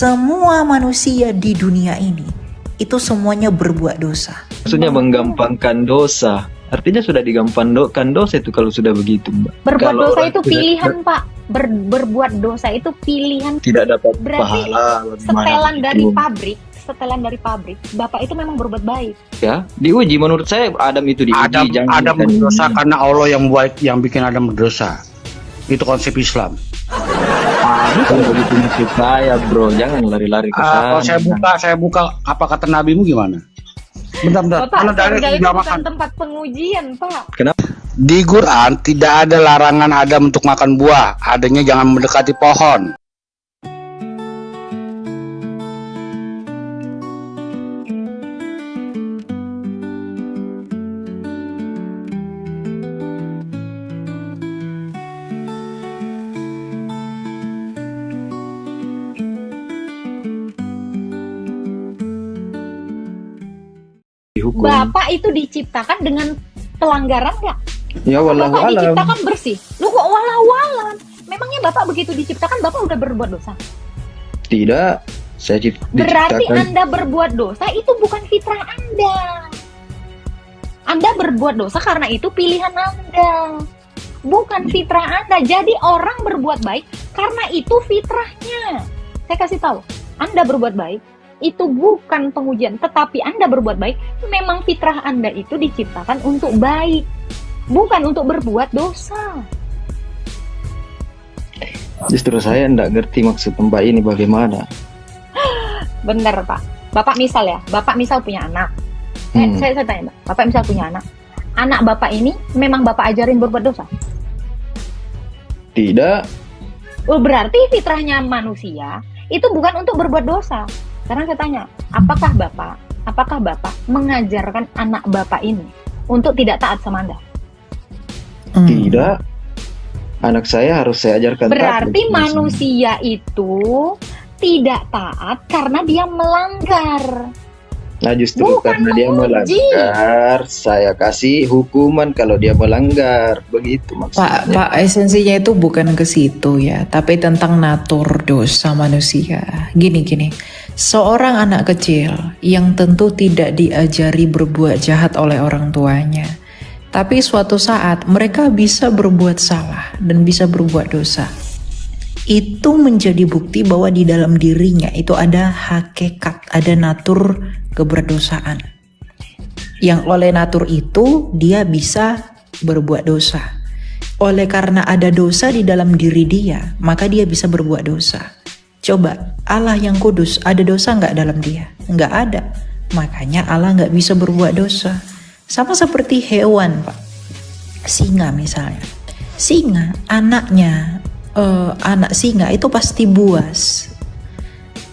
Semua manusia di dunia ini itu semuanya berbuat dosa. Maksudnya menggampangkan dosa. Artinya sudah digampangkan dosa itu kalau sudah begitu, Mbak. Berbuat Kalau dosa orang itu tidak- pilihan, Pak. Berbuat dosa itu pilihan. tidak dapat Berarti pahala. bagaimana Setelan begitu? dari pabrik, Bapak itu memang berbuat baik. Ya, diuji. Menurut saya Adam itu diuji. Adam berdosa karena Allah yang buat, yang bikin Adam berdosa. Itu konsep Islam. Bukan begitu maksud saya, bro. Jangan lari-lari ke sana. Kalau saya buka apa kata nabimu gimana? Bentar. Bapak, Karena dari surga itu tidak bukan makan. tempat pengujian, Pak. Kenapa? Di Quran tidak ada larangan Adam untuk makan buah. Adanya jangan mendekati pohon. Dihukum. Bapak itu diciptakan dengan pelanggaran nggak? Ya, wallahu Bapak alam. diciptakan bersih. Lu kok walau-walam? Memangnya Bapak begitu diciptakan, Bapak udah berbuat dosa? Tidak. Saya Berarti diciptakan. Anda berbuat dosa itu bukan fitrah Anda. Anda berbuat dosa karena itu pilihan Anda. Bukan fitrah Anda. Jadi orang berbuat baik karena itu fitrahnya. Saya kasih tahu, Anda berbuat baik itu bukan pengujian, tetapi Anda berbuat baik, memang fitrah Anda itu diciptakan untuk baik, bukan untuk berbuat dosa. Justru saya tidak ngerti maksud Mbak ini bagaimana. Bener, Pak. Bapak misal punya anak. Saya tanya, Mbak. Bapak misal punya anak. Anak Bapak ini memang Bapak ajarin berbuat dosa? Tidak. Oh, berarti fitrahnya manusia itu bukan untuk berbuat dosa. Sekarang saya tanya, apakah Bapak mengajarkan anak Bapak ini untuk tidak taat sama Anda? Tidak. Anak saya harus saya ajarkan taat. Berarti manusia itu tidak taat karena dia melanggar. Nah, justru Bukan karena dia menguji. melanggar, saya kasih hukuman kalau dia melanggar. Begitu maksudnya. Pak, esensinya itu bukan ke situ ya, tapi tentang natur dosa manusia. Gini, seorang anak kecil yang tentu tidak diajari berbuat jahat oleh orang tuanya, tapi suatu saat mereka bisa berbuat salah dan bisa berbuat dosa. Itu menjadi bukti bahwa di dalam dirinya itu ada hakikat, ada natur keberdosaan. Yang oleh natur itu dia bisa berbuat dosa. Oleh karena ada dosa di dalam diri dia, maka dia bisa berbuat dosa. Coba, Allah yang kudus, ada dosa nggak dalam dia? Nggak ada. Makanya Allah nggak bisa berbuat dosa. Sama seperti hewan, Pak. Singa misalnya. Singa, anak singa itu pasti buas.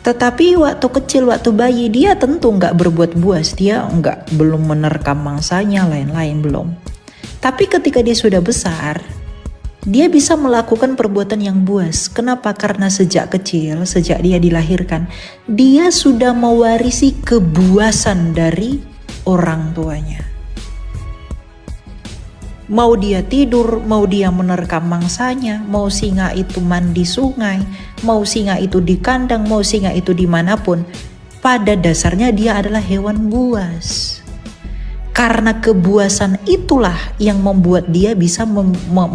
Tetapi waktu kecil, waktu bayi, dia tentu nggak berbuat buas. Dia belum menerkam mangsanya, lain-lain belum. Tapi ketika dia sudah besar, dia bisa melakukan perbuatan yang buas. Kenapa? Karena sejak kecil, sejak dia dilahirkan, dia sudah mewarisi kebuasan dari orang tuanya. Mau dia tidur, mau dia menerkam mangsanya, mau singa itu mandi sungai, mau singa itu di kandang, mau singa itu dimanapun, pada dasarnya dia adalah hewan buas. Karena kebuasan itulah yang membuat dia bisa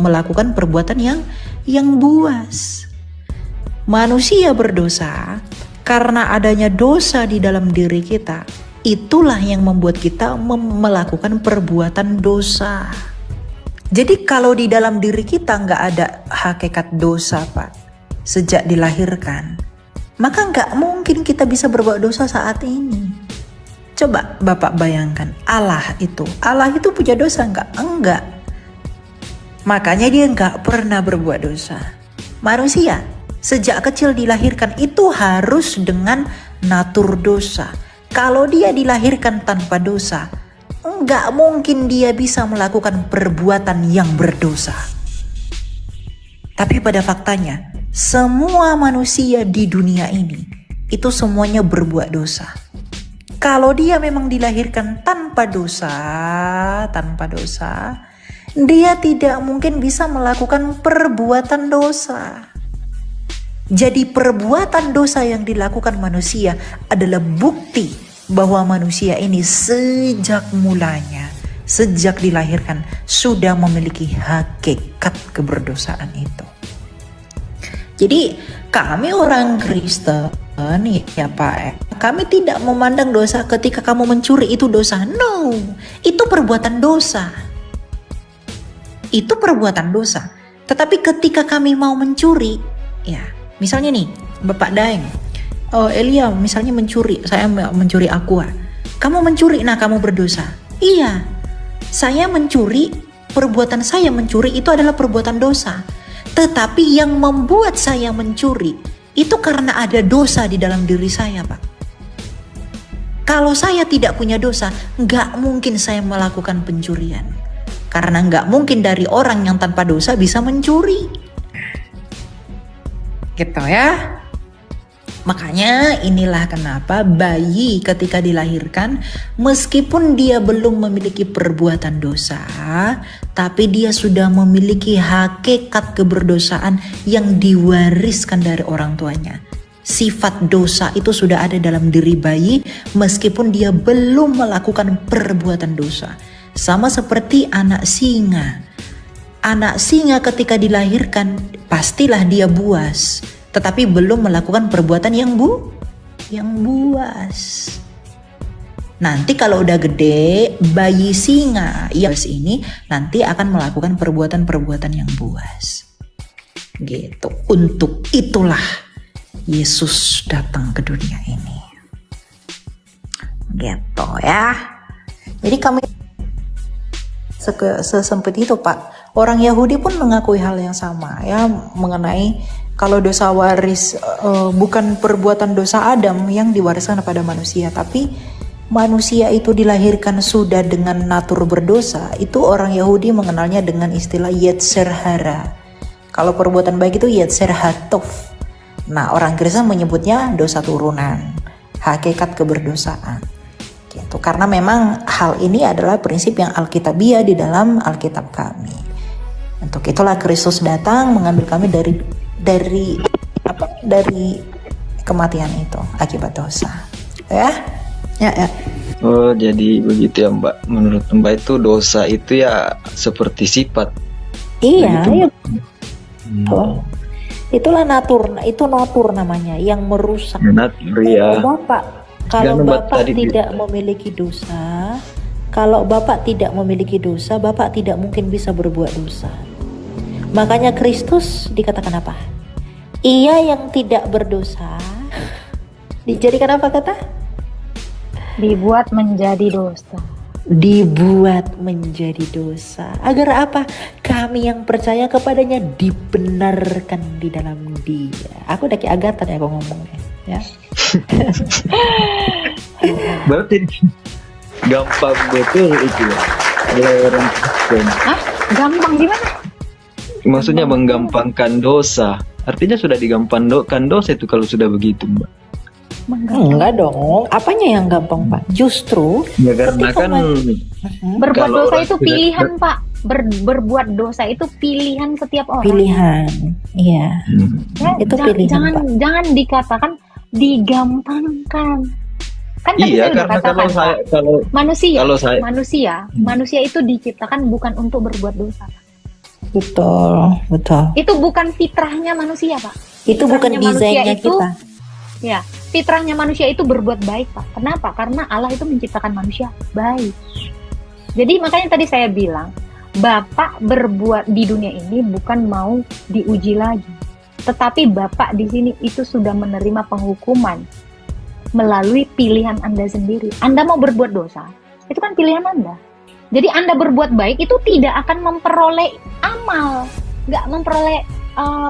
melakukan perbuatan yang buas. Manusia berdosa karena adanya dosa di dalam diri kita. Itulah yang membuat kita melakukan perbuatan dosa. Jadi kalau di dalam diri kita nggak ada hakikat dosa, Pak, sejak dilahirkan, maka nggak mungkin kita bisa berbuat dosa saat ini. Coba Bapak bayangkan, Allah itu punya dosa nggak? Enggak. Makanya dia nggak pernah berbuat dosa. Manusia sejak kecil dilahirkan itu harus dengan natur dosa. Kalau dia dilahirkan tanpa dosa, enggak mungkin dia bisa melakukan perbuatan yang berdosa. Tapi pada faktanya, semua manusia di dunia ini itu semuanya berbuat dosa. Kalau dia memang dilahirkan tanpa dosa, dia tidak mungkin bisa melakukan perbuatan dosa. Jadi perbuatan dosa yang dilakukan manusia adalah bukti bahwa manusia ini sejak mulanya, sejak dilahirkan sudah memiliki hakikat keberdosaan itu. Jadi kami orang Kristen ya Pak, kami tidak memandang dosa ketika kamu mencuri itu dosa. No, itu perbuatan dosa. Itu perbuatan dosa. Tetapi ketika kami mau mencuri, ya misalnya nih Bapak Daeng, Elia misalnya mencuri, saya mencuri aqua. Kamu mencuri, nah kamu berdosa. Iya, saya mencuri, perbuatan saya mencuri itu adalah perbuatan dosa. Tetapi yang membuat saya mencuri itu karena ada dosa di dalam diri saya, Pak. Kalau saya tidak punya dosa, nggak mungkin saya melakukan pencurian. Karena nggak mungkin dari orang yang tanpa dosa bisa mencuri. Gitu ya. Makanya inilah kenapa bayi ketika dilahirkan, meskipun dia belum memiliki perbuatan dosa, tapi dia sudah memiliki hakikat keberdosaan yang diwariskan dari orang tuanya. Sifat dosa itu sudah ada dalam diri bayi meskipun dia belum melakukan perbuatan dosa. Sama seperti anak singa. Anak singa ketika dilahirkan pastilah dia buas, tetapi belum melakukan perbuatan yang buas. Nanti kalau udah gede, bayi singa yang ini nanti akan melakukan perbuatan-perbuatan yang buas. Gitu. Untuk itulah Yesus datang ke dunia ini. Gitu ya. Jadi kami sesempit itu Pak. Orang Yahudi pun mengakui hal yang sama ya mengenai kalau dosa waris bukan perbuatan dosa Adam yang diwariskan kepada manusia, tapi manusia itu dilahirkan sudah dengan natur berdosa. Itu orang Yahudi mengenalnya dengan istilah Yetzer hara. Kalau perbuatan baik itu Yetzer hatov. Nah, orang Kristen menyebutnya dosa turunan, hakikat keberdosaan. Gitu. Karena memang hal ini adalah prinsip yang alkitabiah di dalam Alkitab kami. Untuk itulah Kristus datang mengambil kami dari kematian itu akibat dosa. Ya. Oh, jadi begitu ya Mbak. Menurut Mbak itu dosa itu ya seperti sifat. Iya, iya. Itulah natur, itu natur namanya yang merusak. Natur ya. Kalau Bapak tidak memiliki dosa, kalau Bapak tidak memiliki dosa, Bapak tidak mungkin bisa berbuat dosa. Makanya Kristus dikatakan apa? Ia yang tidak berdosa dijadikan apa kata? Dibuat menjadi dosa. Dibuat menjadi dosa. Agar apa? Kami yang percaya kepadanya dibenarkan di dalam Dia. Aku udah kayak Agatan ya kok ngomongnya, ya. Berarti gampang betul itu ya. Orang Kristen. Hah? Gampang gimana? Maksudnya menggampangkan dosa. Artinya sudah digampangkan dosa itu kalau sudah begitu, Mbak. Enggak dong. Apanya yang gampang, Pak? Justru ya karena kan berbuat dosa itu pilihan, Pak. Berbuat dosa itu pilihan setiap orang. Pilihan. Iya. Ya, itu pilihan, Pak. Jangan dikatakan digampangkan. Kan tadi iya, saya karena katakan, kalau manusia itu diciptakan bukan untuk berbuat dosa. Betul. Itu bukan fitrahnya manusia, Pak. Itu bukan desainnya kita. Ya, fitrahnya manusia itu berbuat baik, Pak. Kenapa? Karena Allah itu menciptakan manusia baik. Jadi makanya tadi saya bilang, Bapak berbuat di dunia ini bukan mau diuji lagi. Tetapi Bapak di sini itu sudah menerima penghukuman melalui pilihan Anda sendiri. Anda mau berbuat dosa, itu kan pilihan Anda. Jadi Anda berbuat baik itu tidak akan memperoleh amal, nggak memperoleh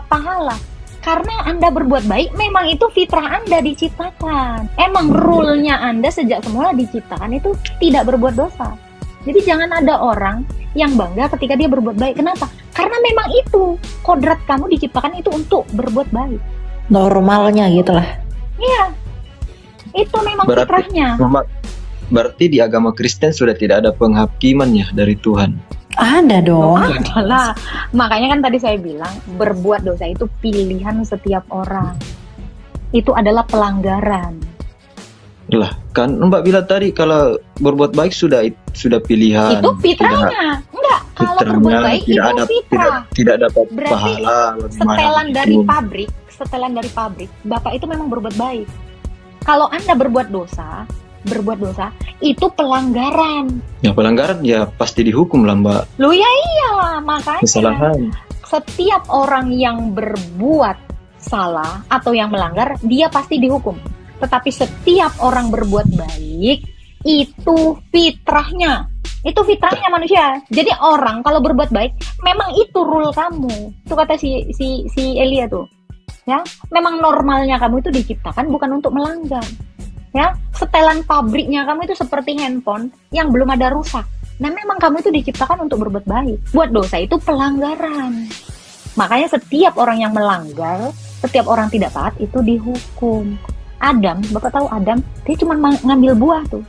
pahala. Karena Anda berbuat baik, memang itu fitrah Anda diciptakan. Emang rule-nya Anda sejak semula diciptakan itu tidak berbuat dosa. Jadi jangan ada orang yang bangga ketika dia berbuat baik. Kenapa? Karena memang itu, kodrat kamu diciptakan itu untuk berbuat baik. Normalnya gitulah. Iya, itu memang fitrahnya. Berarti di agama Kristen sudah tidak ada penghakiman ya dari Tuhan. Ada dong. Adalah. Makanya kan tadi saya bilang berbuat dosa itu pilihan setiap orang. Itu adalah pelanggaran. Lah, kan Mbak bilang tadi kalau berbuat baik sudah pilihan. Itu fitrahnya. Enggak, kalau Fitrahnya berbuat baik itu ada, fitrah. tidak dapat Berarti pahala. bagaimana Setelan dari begitu? pabrik, Bapak itu memang berbuat baik. Kalau Anda berbuat dosa, itu pelanggaran. Ya pelanggaran ya pasti dihukum lah Mbak. Loh ya iyalah, makanya Kesalahan. setiap orang yang berbuat salah atau yang melanggar, dia pasti dihukum. Tetapi setiap orang berbuat baik, itu fitrahnya. Itu fitrahnya manusia. Jadi orang kalau berbuat baik, memang itu rule kamu. Itu kata si Elia tuh. Ya, memang normalnya kamu itu diciptakan bukan untuk melanggar. Ya, setelan pabriknya kamu itu seperti handphone yang belum ada rusak. Nah, memang kamu itu diciptakan untuk berbuat baik. Buat dosa itu pelanggaran. Makanya setiap orang yang melanggar, setiap orang tidak taat itu dihukum. Adam, Bapak tahu Adam, dia cuma ngambil buah tuh.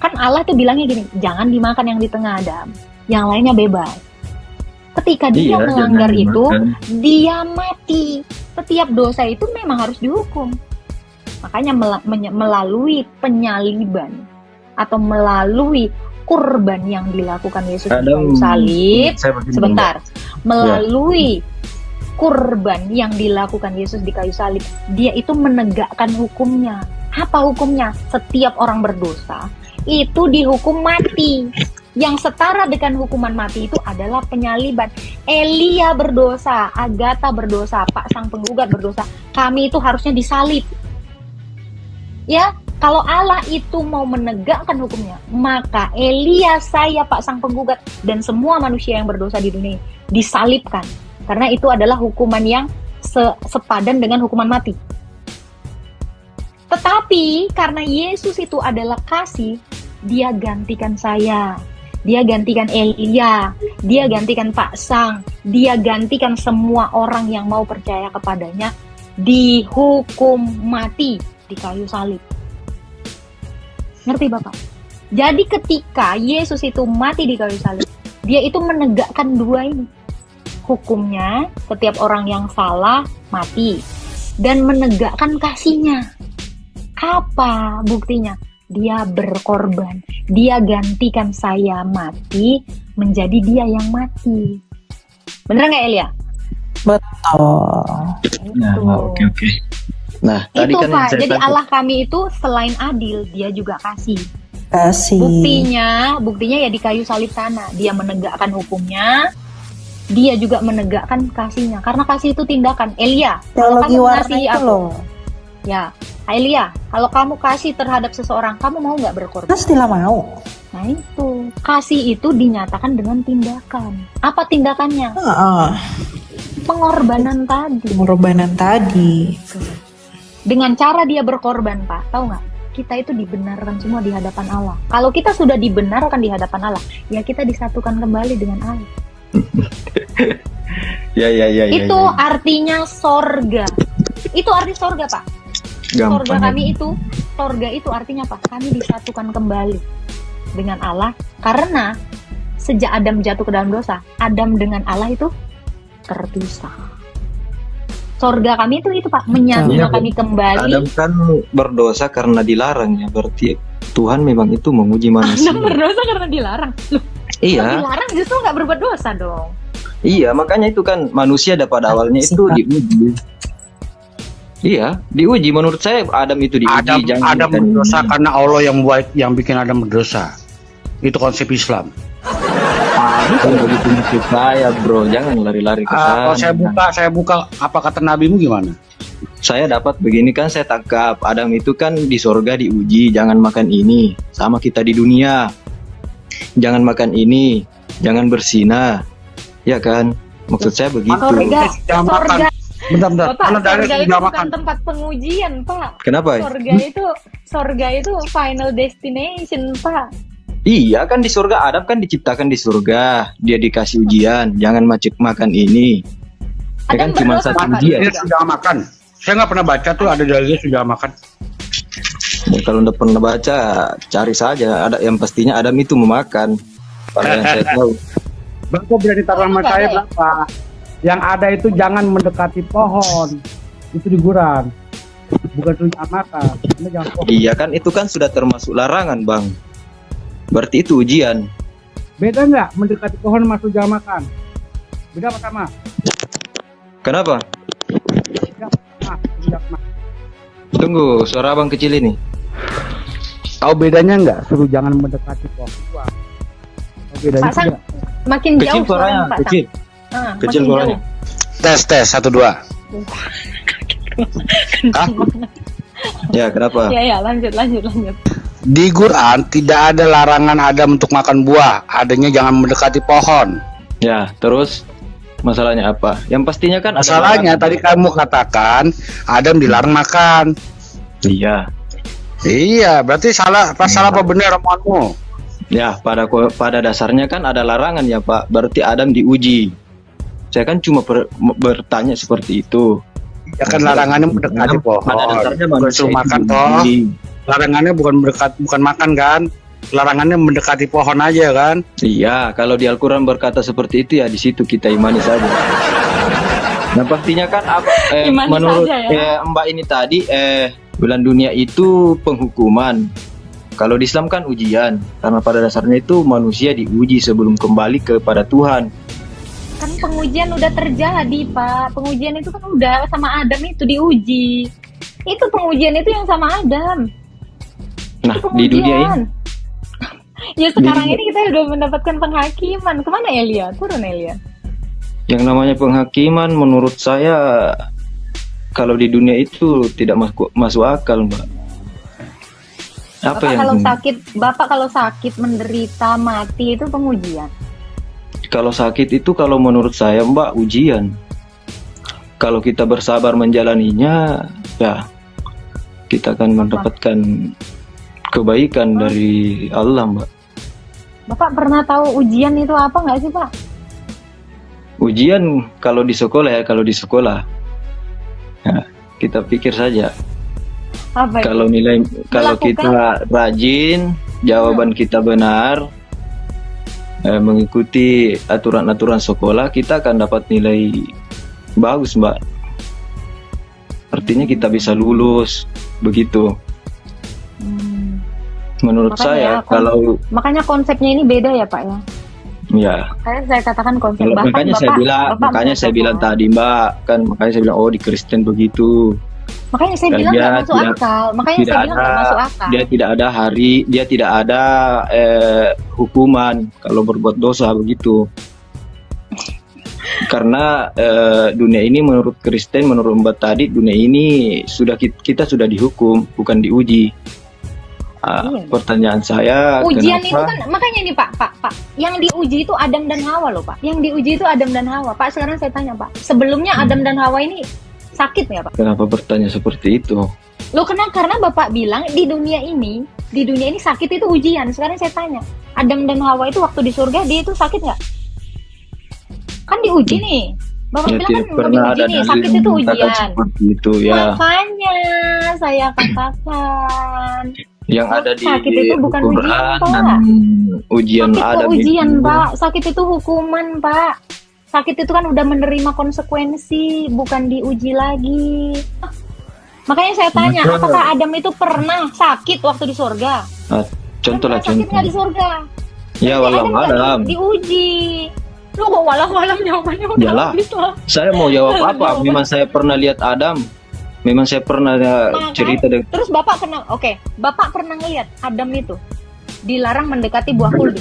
Kan Allah tuh bilangnya gini, jangan dimakan yang di tengah Adam, yang lainnya bebas. Ketika dia melanggar itu, dia mati. Setiap dosa itu memang harus dihukum. Makanya melalui penyaliban atau melalui kurban yang dilakukan Yesus di kayu salib, sebentar, melalui kurban yang dilakukan Yesus di kayu salib, dia itu menegakkan hukumnya. Apa hukumnya? Setiap orang berdosa itu dihukum mati. Yang setara dengan hukuman mati itu adalah penyaliban. Elia berdosa, Agatha berdosa, Pak Sang Penggugat berdosa. Kami itu harusnya disalib. Ya, kalau Allah itu mau menegakkan hukumnya, maka Elia, saya, Pak Sang Penggugat, dan semua manusia yang berdosa di dunia disalibkan. Karena itu adalah hukuman yang sepadan dengan hukuman mati. Tetapi karena Yesus itu adalah kasih, dia gantikan saya, dia gantikan Elia, dia gantikan Pak Sang, dia gantikan semua orang yang mau percaya kepadanya, dihukum mati di kayu salib. Ngerti Bapak? Jadi ketika Yesus itu mati di kayu salib, dia itu menegakkan dua ini. Hukumnya, setiap orang yang salah mati, dan menegakkan kasihnya. Apa buktinya? Dia berkorban, dia gantikan saya mati menjadi dia yang mati. Bener nggak Elia? Betul. Nah, oke. Nah, tadi itu kan Pak, saya jadi tanya, Allah kami itu selain adil, dia juga kasih. Kasih. Buktinya ya di kayu salib sana, dia menegakkan hukumnya, dia juga menegakkan kasihnya. Karena kasih itu tindakan. Elia, kalau Teologi kamu warna kasih itu aku, loh. ya, Elia, kalau kamu kasih terhadap seseorang, kamu mau nggak berkorban? Pastilah mau. Nah itu, kasih itu dinyatakan dengan tindakan. Apa tindakannya? Pengorbanan tadi. Pengorbanan tadi. Dengan cara dia berkorban, Pak, tahu nggak? Kita itu dibenarkan semua di hadapan Allah. Kalau kita sudah dibenarkan di hadapan Allah, ya kita disatukan kembali dengan Allah. Ya. Itu artinya sorga. Itu arti sorga, Pak. Gampang. Sorga itu artinya apa? Kami disatukan kembali dengan Allah. Karena sejak Adam jatuh ke dalam dosa, Adam dengan Allah itu terpisah. Sorga kami itu Pak, menyatukan kami kembali. Adam kan berdosa karena dilarang ya, berarti Tuhan memang itu menguji manusia. Adam berdosa karena dilarang. Loh, iya. Dilarang justru nggak berbuat dosa dong. Iya, makanya itu kan manusia pada awalnya itu diuji. Iya, diuji. Menurut saya Adam itu diuji. Adam berdosa karena Allah yang bikin Adam berdosa. Itu konsep Islam. Bukan begitu maksud saya, bro. Jangan lari-lari ke sana. Kalau saya buka apa kata nabimu gimana? Saya dapat begini kan, saya tangkap Adam itu kan di sorga diuji, jangan makan ini. Sama kita di dunia, jangan makan ini, jangan bersinah, ya kan? Maksud saya begitu. Sorga. Bentar. Bapak, sorga itu bukan tempat pengujian, Pak. Kenapa? Sorga itu final destination, Pak. Iya kan, di surga Adam kan diciptakan di surga, dia dikasih ujian, jangan makan ini. Ya kan cuma satu ujian. Dia sudah makan. Saya nggak pernah baca tuh ada dalilnya sudah makan. Ya, kalau udah pernah baca, cari saja. Ada yang pastinya Adam itu memakan. Kalau yang saya tahu. Bapak berani taruh sama Enggak saya ada ya? berapa? Yang ada itu jangan mendekati pohon. Itu diguran. Bukan tunjuk makan. Anda jangan pohon. Iya kan itu kan sudah termasuk larangan, Bang. Berarti itu ujian. Beda nggak mendekati pohon masuk jam makan? Beda apa sama? Kenapa? Beda apa sama? Beda apa sama? Tunggu, suara Abang kecil ini. Tahu bedanya nggak? Suruh jangan mendekati pohon. Tahu bedanya Pak Sang, nggak? makin Kecil jauh suaranya suaranya, Pak Sang. kecil. Kecil makin suaranya. jauh. Tes 1 2. Hah? Ya, kenapa? Ya, lanjut. Di Quran tidak ada larangan Adam untuk makan buah. Adanya jangan mendekati pohon. Ya, terus masalahnya apa? Yang pastinya kan ada Masalahnya larangan. tadi kamu katakan Adam dilarang makan. Iya. Iya, berarti salah apa benar omonganmu? Ya, pada dasarnya kan ada larangan ya, Pak. Berarti Adam diuji. Saya kan cuma bertanya seperti itu. Ya kan larangannya mendekati pohon. Pada dasarnya Bukan manusia suruh itu makan diuji. toh. Larangannya bukan makan kan? Larangannya mendekati pohon aja kan? Iya, kalau di Al-Quran berkata seperti itu ya di situ kita imani saja. Nah pastinya kan Imani menurut saja ya. Mbak ini tadi bulan dunia itu penghukuman. Kalau di Islam kan ujian, karena pada dasarnya itu manusia diuji sebelum kembali kepada Tuhan. Kan pengujian udah terjadi, Pak. Pengujian itu kan udah sama Adam itu diuji. Itu pengujian itu yang sama Adam. Nah Itu di dunia ini, pengujian. Ya sekarang ini kita udah mendapatkan penghakiman. Kemana Elia? Turun Elia. yang namanya penghakiman menurut saya kalau di dunia itu tidak masuk akal, Mbak. Apa Bapak kalau sakit menderita mati itu pengujian. Kalau sakit itu kalau menurut saya, Mbak, ujian. Kalau kita bersabar menjalaninya, ya kita akan mendapatkan kebaikan dari Allah, Mbak. Bapak pernah tahu ujian itu apa nggak sih, Pak? Ujian kalau di sekolah ya, kita pikir saja. Apa itu? Kalau kita rajin, jawaban kita benar, mengikuti aturan-aturan sekolah, kita akan dapat nilai bagus, Mbak. Artinya kita bisa lulus, begitu. Menurut Makanya saya, makanya konsepnya ini beda ya, Pak ya. ya. Kayak saya katakan konsep Kalau bahkan makanya saya bilang tadi, Mbak, kan makanya saya bilang di Kristen begitu. Makanya saya bilang nggak masuk akal. Makanya saya bilang nggak masuk akal. Dia tidak ada hukuman kalau berbuat dosa begitu. Karena dunia ini menurut Kristen, menurut Mbak tadi, dunia ini kita sudah dihukum, bukan diuji. Iya. Pertanyaan saya, Ujian kenapa? itu kan makanya nih Pak, yang diuji itu Adam dan Hawa loh Pak. Yang diuji itu Adam dan Hawa. Pak, sekarang saya tanya Pak, sebelumnya Adam dan Hawa ini sakit nggak Pak? Kenapa bertanya seperti itu? Loh karena Bapak bilang di dunia ini sakit itu ujian. Sekarang saya tanya, Adam dan Hawa itu waktu di surga dia itu sakit nggak? Kan diuji nih. Bapak bilang kan mau diuji nih, sakit itu ujian. Seperti itu ya. Makanya saya katakan Yang ada di sakit itu bukan Quran ujian, Pak. dan ujian sakit Adam itu ujian, itu. Pak. Sakit itu hukuman, Pak. Sakit itu kan udah menerima konsekuensi, bukan diuji lagi. Makanya saya tanya, apakah Adam itu pernah sakit waktu di surga? Contoh lah, Sakit nggak di surga? Ya, Berarti Adam nggak walau diuji. Lu kok walau jawabannya udah Yalah. habis lah. Saya mau jawab apa? Memang saya pernah lihat Adam. Memang saya pernah cerita dengan Terus Bapak pernah ngelihat Adam itu dilarang mendekati buah kuldi.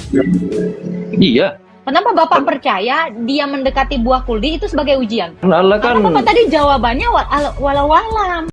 Iya. Kenapa Bapak percaya dia mendekati buah kuldi itu sebagai ujian? Allah kan Karena Bapak tadi jawabannya walau alam.